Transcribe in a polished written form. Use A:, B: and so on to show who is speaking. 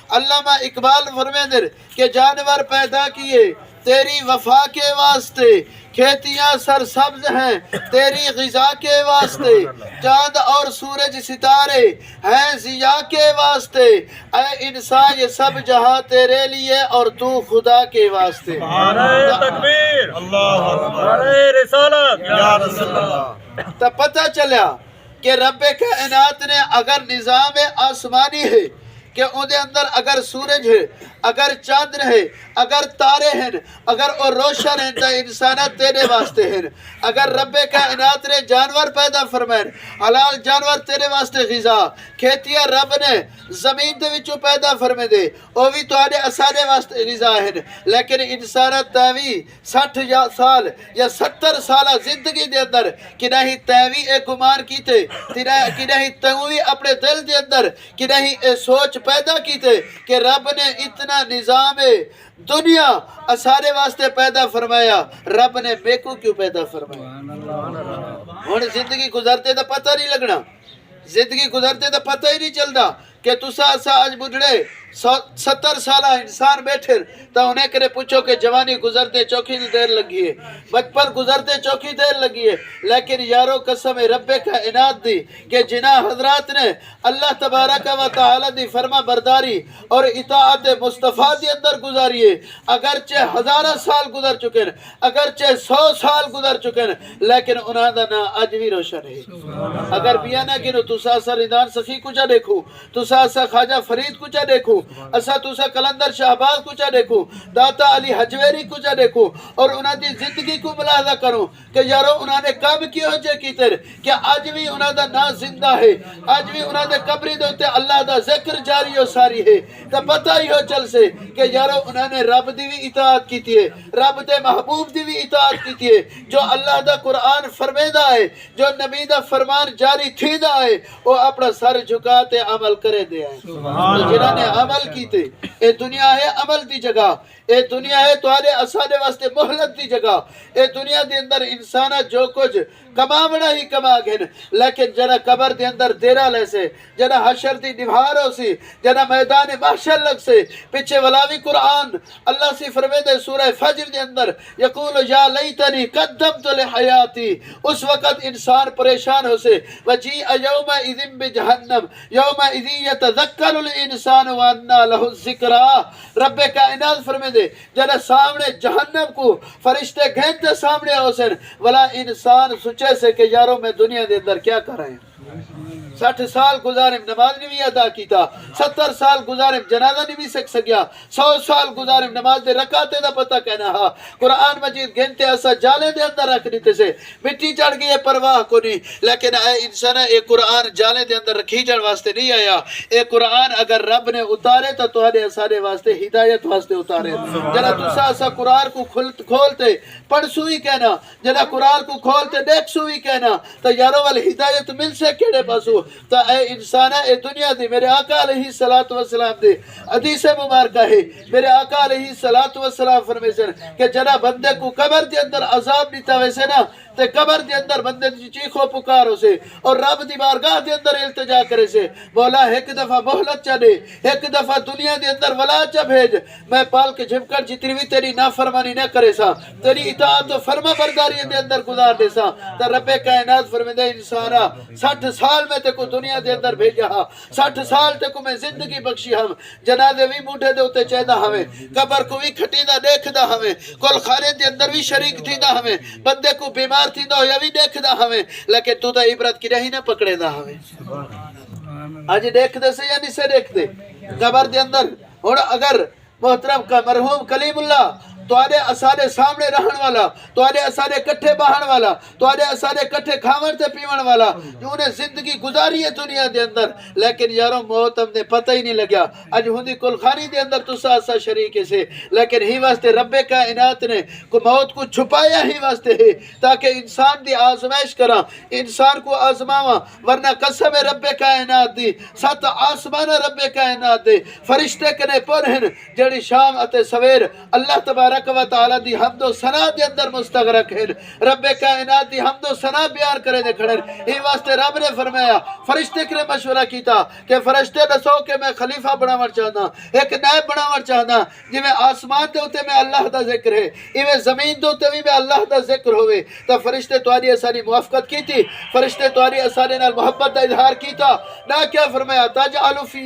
A: علامہ اقبال فرمیندر کہ جانور پیدا کیے تیری وفا کے واسطے، کھیتیاں سرسبز ہیں تیری غذا کے واسطے، چاند اور سورج ستارے ہیں ضیاء کے واسطے، اے انسان یہ سب جہاں تیرے لیے اور تو خدا کے واسطے۔
B: نعرہ تکبیر، اللہ اکبر، نعرہ رسالت، یا رسول اللہ۔
A: تو پتہ چلا کہ رب کائنات نے اگر نظام آسمانی ہے کہ ان دے اندر اگر سورج ہے، اگر چاند ہے، اگر تارے ہیں، اگر اور روشن ہیں تو انسانات تیرے واسطے ہیں۔ اگر رب کائنات نے جانور پیدا فرمائے، حلال جانور تیرے واسطے غذا، کھیتیاں رب نے زمین دے وچوں پیدا فرمے دے، وہ بھی تواڈے اساڈے واسطے غذا ہیں۔ لیکن انسانات تاوی 60 سال یا 70 سالہ زندگی دے اندر کہ نہیں تاوی اے گمان کیتے، کہ نہیں تاوی اپنے دل دے اندر کہ نہیں اے سوچ پیدا کیتے کہ رب نے اتنا نظام دنیا اسارے واسطے پیدا فرمایا، رب نے میکو کیوں پیدا فرمایا؟ ہن زندگی گزرتے تو پتہ نہیں لگنا، زندگی گزرتے تو پتہ ہی نہیں چلتا کہ تسا اسا اج بڑھڑے 70 سالہ انسان بیٹھے تو انہیں کرے پوچھو کہ جوانی گزرتے چوکی دیر لگی ہے، بچپن گزرتے چوکی دیر لگی ہے، لیکن یارو قسم رب کائنات دی کہ جنہ حضرات نے اللہ تبارک و تعالی دی فرما برداری اور اطاعت مصطفیٰ دی اندر گزاری ہے، اگرچہ 1000 سال گزر چکے ہیں، اگرچہ 100 سال گزر چکے ہیں، لیکن انہاں دا نا اج بھی روشن ہے۔ اگر بیانا گنو تسا اسا ریدان سخی کچھ دیکھو، تسا اسا خواجہ فرید کچھ دیکھو، اسا تسا کلندر شہباز کچھ دیکھو، داتا علی حجویری کچھ دیکھو، اور انہاں دی زندگی کو ملاحظہ کرو کہ یارو انہاں نے کام کیوں جے کیتے کہ آج بھی انہاں دا نا زندہ ہے، آج بھی انہاں دے قبری دے تے اللہ دا ذکر جاری و ساری ہے۔ تو پتہ ہی ہو چل سے کہ یارو انہاں نے رب دی بھی اطاعت کیتی ہے، رب دے محبوب دی بھی اطاعت کیتی ہے، جو اللہ دا قرآن فرمیدہ ہے، جو نبی دا فرمان جاری تھیدہ ہے، وہ اپنا سر جھکا تے عمل کرے دے آئے۔ تو جنہاں نے عمل کیتے، اے دنیا ہے عمل دی جگہ، اے دنیا ہے تواڈے اساڈے واسطے مہلت دی جگہ، اے دنیا دے اندر انسانا جو کچھ کماونا ہی کما گھن، لیکن جنا قبر دے اندر دیرا لے سے، جنا حشر دی نبھار ہو سی، جنا میدان محشر لگ سے، پیچھے ولاوی قرآن اللہ سی فرمے دے سورہ فجر دے اندر یقول یا لیتنی قدمت لحیاتی، اس وقت انسان پریشان ہو سے، وجیء یومئذ بجہنم یومئذ یتذکر الانسان وانا لہ الذکرہ، رب کائنات فرمے دے جنا سامنے جہنم کو فرشتے گھنتے سامنے ہو سن، ولا انسان سوچے سے کہ یارو میں دنیا دے اندر کیا کر رہے ہیں، 60 سال گزارے نماز نہیں بھی ادا کیتا، 70 سال گزارے جنازہ نہیں بھی سک سکیا، 100 سال گزارے نماز دے رکعتے دا پتہ کہنا ہاں، قرآن مجید گھنتے ایسا جالے دے اندر رکھ دیتے سے، مٹی چڑھ گئی ہے پرواہ کو نہیں، لیکن اے انسان اے قرآن جالے دے اندر رکھی جڑ واسطے نہیں آیا، اے قرآن اگر رب نے اتارے تو تہاڈے اساڈے واسطے ہدایت واسطے اتارے، جنا تسا اسا قرآن کو کھولتے پڑھ سوئی کہنا، جنا قرآن کو کھولتے دیکھ سوئی کہنا، تو یارو وال ہدایت مل سے کیڑے پاسو، تو اے انسانا اے دنیا دی میرے آقا علیہ السلام دے حدیث مبارکہ ہے، میرے آقا علیہ السلام فرمے سے کہ جنا بندے کو قبر دے اندر عذاب دیتا ویسے نا، تے قبر دے اندر بندے دی چیخو پکارو سے اور رب دی بارگاہ دے اندر التجا کرے سے، مولا ایک دفعہ مہلت چا دے، ایک دفعہ دنیا دے اندر ولا چا بھیج، میں پال کے جھمکڑ جتنی بھی تیری نافرمانی نہ کرے سا، تیری اطاعت و فرما برداری دے اندر گزار دے سا، تو رب کائنات فرمے دے انسانا 60 سال میں تے کو دنیا دے اندر بھیجا ہاں، 60 سال تے کو میں زندگی بخشی ہم، جنازے بھی موٹھے دے ہوتے چاہدہ ہمیں، قبر کو بھی کھٹی دا دیکھ دا ہمیں، کل خانے دے اندر بھی شریک تھی دا ہمیں، بندے کو بیمار تھی دا یا بھی دیکھ دا ہمیں، لیکن تو دا عبرت کی رہی نہ پکڑے دا ہمیں۔ آج دیکھ دے سے یا نہیں سے دیکھ دے قبر دے اندر، اور اگر محترم کا مرحوم کلیم اللہ تواڈے اساڈے سامنے رہن والا، تواڈے اساڈے کٹھے باہن والا، تواڈے اساڈے کٹھے کھاون تے پیون والا، جو نے زندگی گزاری ہے دنیا دے اندر، لیکن یارو موت ہم نے پتہ ہی نہیں لگیا، اج ہوندی کل خانی دے اندر تسا اسا شریک سے، لیکن ہی واسطے رب کائنات نے کو موت کو چھپایا ہی واسطے ہے تاکہ انسان دی آزمائش کرا، انسان کو آزماواں، ورنہ قسم رب کائنات دی 7 آسمان رب کائنات دے فرشتے کنے پڑھن جڑی شام اتے سویر اللہ تبارک تبارک و تعالی دی حمد و ثنا دے اندر مستغرق ہیں رب کائنات دی حمد و ثنا بیان کرے دے کھڑے ہی واسطے رب نے فرمایا فرشتے کرے مشورہ کیتا کہ فرشتے دسو کہ میں خلیفہ بناور چاہنا ایک نائب بناور چاہنا جی میں آسمان دے ہوتے میں اللہ دا ذکر ہے ایویں زمین دے ہوتے میں اللہ دا ذکر ہوئے تو فرشتے تواری اسانی موافقت کی تھی فرشتے تواری اسانی نال محبت دا اظہار کیتا نہ کیا فرمایا تجعل فی